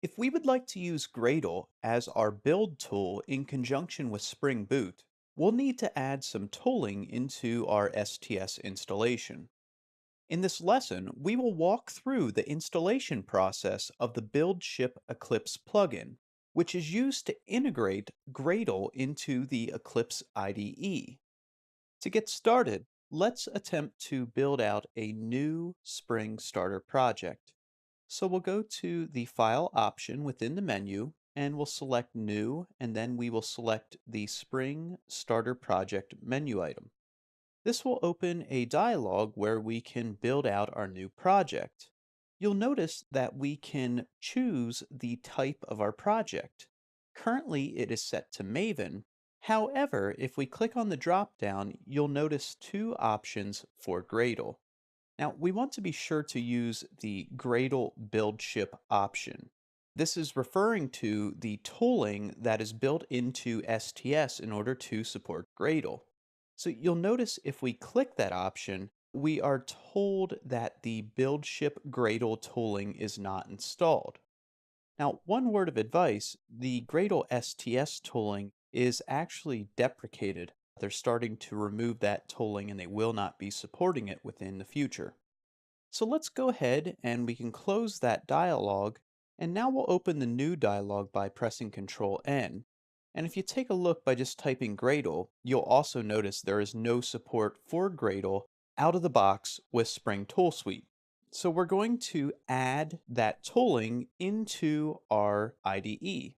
If we would like to use Gradle as our build tool in conjunction with Spring Boot, we'll need to add some tooling into our STS installation. In this lesson, we will walk through the installation process of the Buildship Eclipse plugin, which is used to integrate Gradle into the Eclipse IDE. To get started, let's attempt to build out a new Spring Starter project. So we'll go to the File option within the menu and we'll select New, and then we will select the Spring Starter Project menu item. This will open a dialog where we can build out our new project. You'll notice that we can choose the type of our project. Currently, it is set to Maven. However, if we click on the drop-down, you'll notice two options for Gradle. Now, we want to be sure to use the Gradle Buildship option. This is referring to the tooling that is built into STS in order to support Gradle. So you'll notice if we click that option, we are told that the Buildship Gradle tooling is not installed. Now, one word of advice, the Gradle STS tooling is actually deprecated. They're starting to remove that tooling and they will not be supporting it within the future. So let's go ahead and we can close that dialog, and now we'll open the new dialog by pressing Ctrl N. And if you take a look by just typing Gradle, you'll also notice there is no support for Gradle out of the box with Spring Tool Suite. So we're going to add that tooling into our IDE.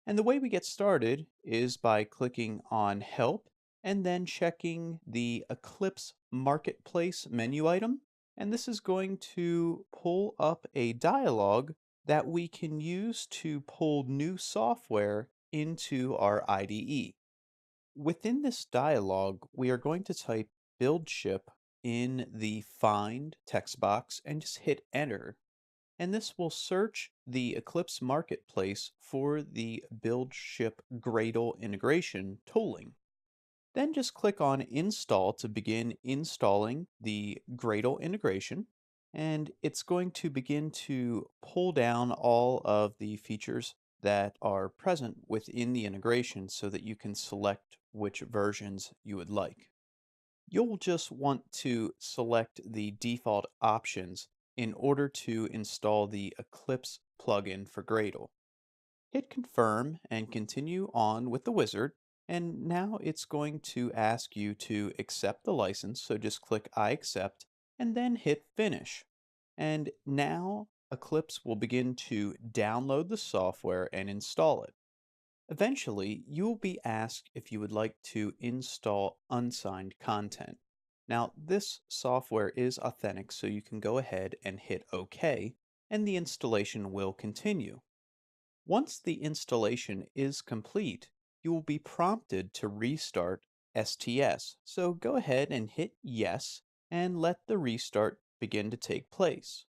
And the way we get started is by clicking on Help and then checking the Eclipse Marketplace menu item. And this is going to pull up a dialog that we can use to pull new software into our IDE. Within this dialog, we are going to type Buildship in the Find text box and just hit Enter, and this will search the Eclipse Marketplace for the Buildship Gradle integration tooling. Then just click on Install to begin installing the Gradle integration, and it's going to begin to pull down all of the features that are present within the integration so that you can select which versions you would like. You'll just want to select the default options in order to install the Eclipse plugin for Gradle. Hit confirm and continue on with the wizard, and now it's going to ask you to accept the license, so just click I accept and then hit finish. And now Eclipse will begin to download the software and install it. Eventually, you will be asked if you would like to install unsigned content. Now, this software is authentic, so you can go ahead and hit OK, and the installation will continue. Once the installation is complete, you will be prompted to restart STS, so go ahead and hit Yes, and let the restart begin to take place.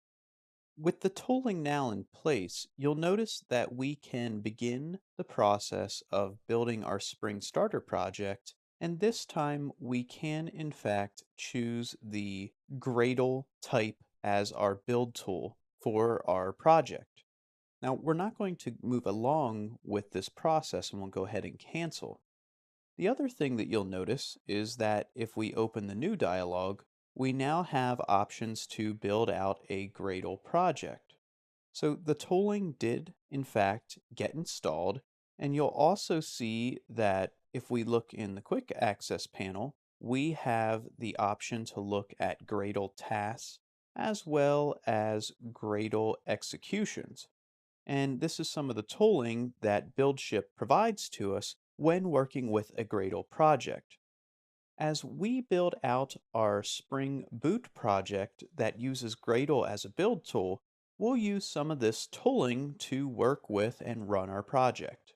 With the tooling now in place, you'll notice that we can begin the process of building our Spring Starter project, and this time we can in fact choose the Gradle type as our build tool for our project. Now, we're not going to move along with this process and we'll go ahead and cancel. The other thing that you'll notice is that if we open the new dialog, we now have options to build out a Gradle project. So the tooling did, in fact, get installed, and you'll also see that if we look in the quick access panel, we have the option to look at Gradle tasks as well as Gradle executions. And this is some of the tooling that Buildship provides to us when working with a Gradle project. As we build out our Spring Boot project that uses Gradle as a build tool, we'll use some of this tooling to work with and run our project.